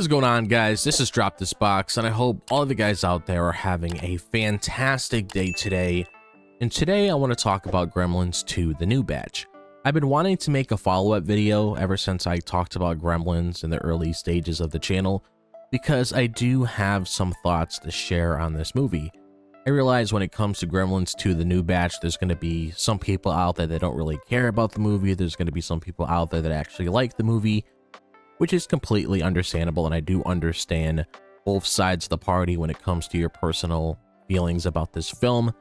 What is going on, guys? This is DropThisBox, and I hope all of you guys out there are having a fantastic day today. And today I want to talk about Gremlins 2, the new batch. I've been wanting to make a follow-up video ever since I talked about Gremlins in the early stages of the channel, because I do have some thoughts to share on this movie. I realize when it comes to Gremlins 2, the new batch, there's going to be some people out there that don't really care about the movie. There's going to be some people out there that actually like the movie, which is completely understandable, and I do understand both sides of the party when it comes to your personal feelings about this film.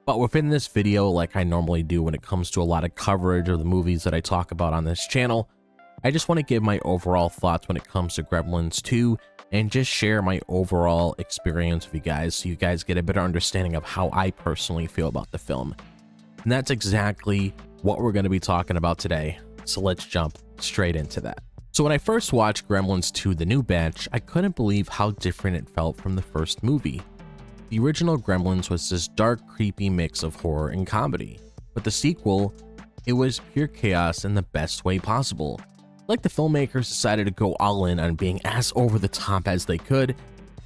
But within this video, like I normally do when it comes to a lot of coverage of the movies that I talk about on this channel, I just want to give my overall thoughts when it comes to Gremlins 2 and just share my overall experience with you guys so you guys get a better understanding of how I personally feel about the film. And that's exactly what we're going to be talking about today. So let's jump straight into that. So when I first watched Gremlins 2, the new batch, I couldn't believe how different it felt from the first movie. The original Gremlins was this dark, creepy mix of horror and comedy, but the sequel, it was pure chaos in the best way possible. Like the filmmakers decided to go all in on being as over the top as they could,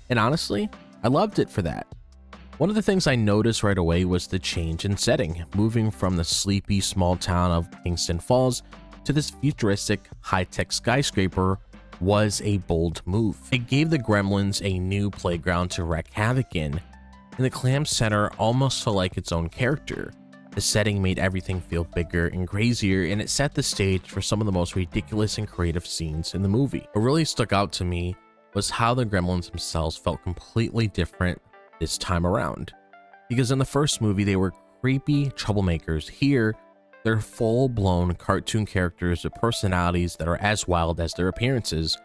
and honestly, I loved it for that. One of the things I noticed right away was the change in setting, moving from the sleepy small town of Kingston Falls to this futuristic high-tech skyscraper was a bold move. It gave the Gremlins a new playground to wreak havoc in, and the Clam Center almost felt like its own character. The setting made everything feel bigger and crazier, and it set the stage for some of the most ridiculous and creative scenes in the movie. What really stuck out to me was how the Gremlins themselves felt completely different this time around. Because in the first movie, they were creepy troublemakers. Here, they're full-blown cartoon characters with personalities that are as wild as their appearances.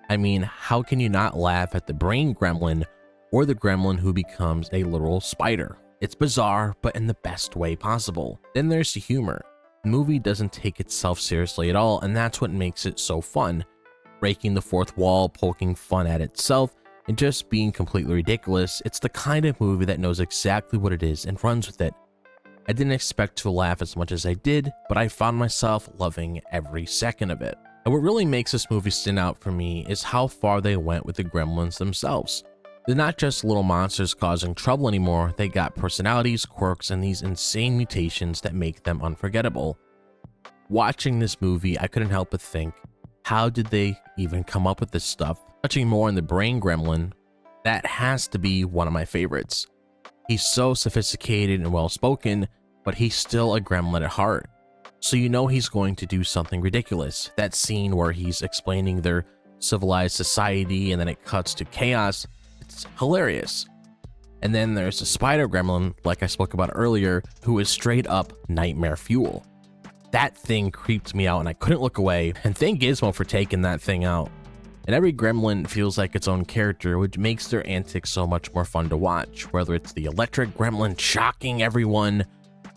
I mean, how can you not laugh at the brain gremlin or the gremlin who becomes a literal spider? It's bizarre, but in the best way possible. Then there's the humor. The movie doesn't take itself seriously at all, and that's what makes it so fun. Breaking the fourth wall, poking fun at itself, and just being completely ridiculous. It's the kind of movie that knows exactly what it is and runs with it. I didn't expect to laugh as much as I did, but I found myself loving every second of it. And what really makes this movie stand out for me is how far they went with the Gremlins themselves. They're not just little monsters causing trouble anymore, they got personalities, quirks, and these insane mutations that make them unforgettable. Watching this movie, I couldn't help but think, how did they even come up with this stuff? Touching more on the brain gremlin, that has to be one of my favorites. He's so sophisticated and well-spoken, but he's still a gremlin at heart. So you know he's going to do something ridiculous. That scene where he's explaining their civilized society and then it cuts to chaos, it's hilarious. And then there's the spider gremlin, like I spoke about earlier, who is straight up nightmare fuel. That thing creeped me out and I couldn't look away, and thank Gizmo for taking that thing out. And every gremlin feels like its own character, which makes their antics so much more fun to watch, whether it's the electric gremlin shocking everyone,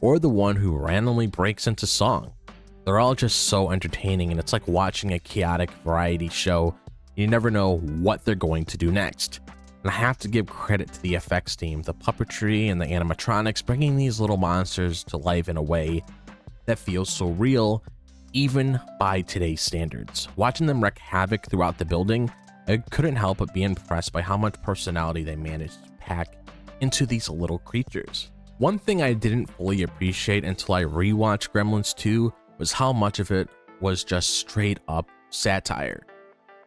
or the one who randomly breaks into song. They're all just so entertaining, and it's like watching a chaotic variety show. You never know what they're going to do next. And I have to give credit to the effects team, the puppetry and the animatronics, bringing these little monsters to life in a way that feels so real, even by today's standards. Watching them wreak havoc throughout the building, I couldn't help but be impressed by how much personality they managed to pack into these little creatures. One thing I didn't fully appreciate until I rewatched Gremlins 2 was how much of it was just straight up satire.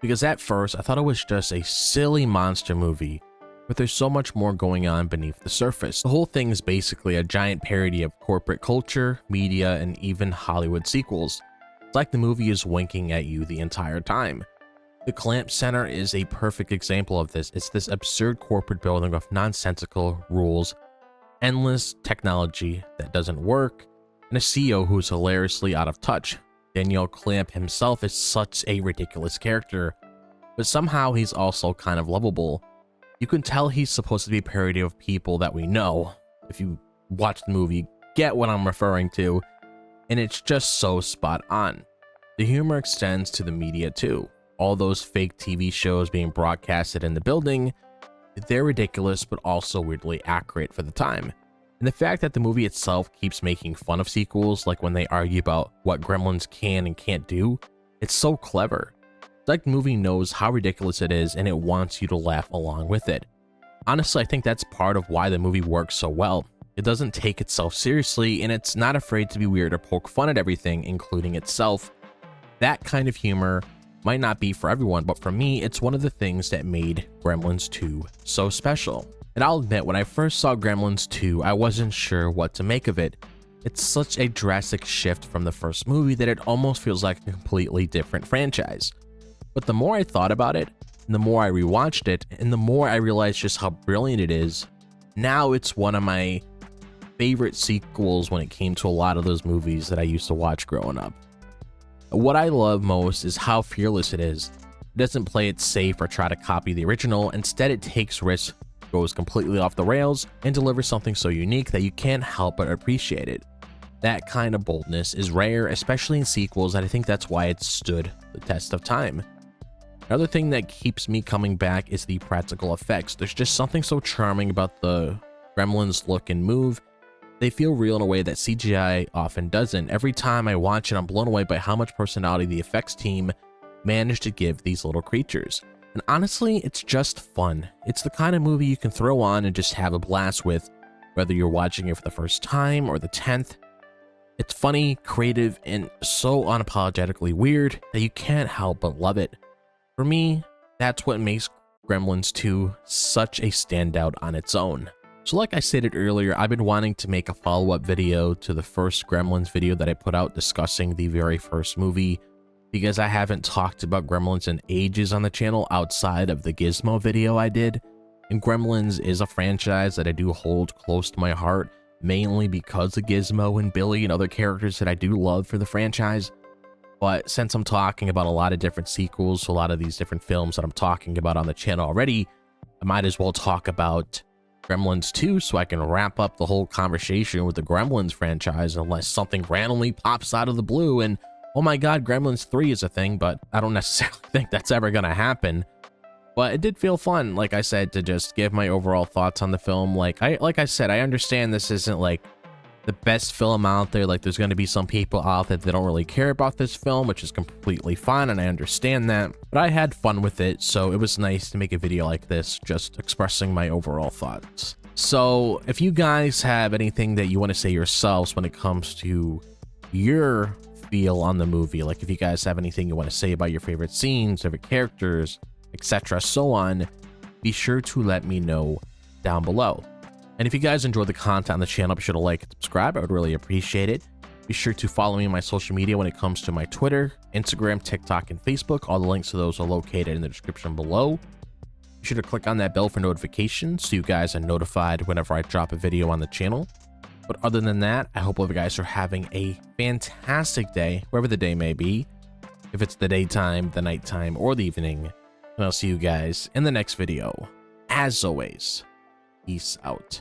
Because at first, I thought it was just a silly monster movie, but there's so much more going on beneath the surface. The whole thing is basically a giant parody of corporate culture, media, and even Hollywood sequels. It's like the movie is winking at you the entire time. The Clam Center is a perfect example of this. It's this absurd corporate building with nonsensical rules, endless technology that doesn't work, and a CEO who's hilariously out of touch. Daniel Clamp himself is such a ridiculous character, but somehow he's also kind of lovable. You can tell he's supposed to be a parody of people that we know. If you watch the movie, get what I'm referring to. And it's just so spot on. The humor extends to the media too. All those fake TV shows being broadcasted in the building, they're ridiculous but also weirdly accurate for the time. And the fact that the movie itself keeps making fun of sequels, like when they argue about what Gremlins can and can't do, it's so clever. It's like the movie knows how ridiculous it is and it wants you to laugh along with it. Honestly, I think that's part of why the movie works so well. It doesn't take itself seriously, and it's not afraid to be weird or poke fun at everything, including itself. That kind of humor might not be for everyone, but for me, it's one of the things that made Gremlins 2 so special. And I'll admit, when I first saw Gremlins 2, I wasn't sure what to make of it. It's such a drastic shift from the first movie that it almost feels like a completely different franchise. But the more I thought about it, and the more I rewatched it, and the more I realized just how brilliant it is, now it's one of my favorite sequels when it came to a lot of those movies that I used to watch growing up. What I love most is how fearless it is. It doesn't play it safe or try to copy the original. Instead, it takes risks, goes completely off the rails, and delivers something so unique that you can't help but appreciate it. That kind of boldness is rare, especially in sequels, and I think that's why it stood the test of time. Another thing that keeps me coming back is the practical effects. There's just something so charming about the Gremlins look and move. They feel real in a way that CGI often doesn't. Every time I watch it, I'm blown away by how much personality the effects team managed to give these little creatures. And honestly, it's just fun. It's the kind of movie you can throw on and just have a blast with, whether you're watching it for the first time or the 10th. It's funny, creative, and so unapologetically weird that you can't help but love it. For me, that's what makes Gremlins 2 such a standout on its own. So like I stated earlier, I've been wanting to make a follow-up video to the first Gremlins video that I put out discussing the very first movie, because I haven't talked about Gremlins in ages on the channel outside of the Gizmo video I did. And Gremlins is a franchise that I do hold close to my heart, mainly because of Gizmo and Billy and other characters that I do love for the franchise. But since I'm talking about a lot of different sequels to a lot of these different films that I'm talking about on the channel already, I might as well talk about Gremlins 2 so I can wrap up the whole conversation with the Gremlins franchise, unless something randomly pops out of the blue and, oh my god, Gremlins 3 is a thing, but I don't necessarily think that's ever gonna happen. But it did feel fun, like I said, to just give my overall thoughts on the film. Like I said, I understand this isn't like the best film out there. Like, there's going to be some people out there that don't really care about this film, which is completely fine, and I understand that. But I had fun with it, so it was nice to make a video like this, just expressing my overall thoughts. So if you guys have anything that you want to say yourselves when it comes to your feel on the movie, like if you guys have anything you want to say about your favorite scenes, favorite characters, etc., so on, be sure to let me know down below. And if you guys enjoy the content on the channel, be sure to like and subscribe. I would really appreciate it. Be sure to follow me on my social media when it comes to my Twitter, Instagram, TikTok, and Facebook. All the links to those are located in the description below. Be sure to click on that bell for notifications so you guys are notified whenever I drop a video on the channel. But other than that, I hope all of you guys are having a fantastic day, wherever the day may be. If it's the daytime, the nighttime, or the evening. And I'll see you guys in the next video. As always, peace out.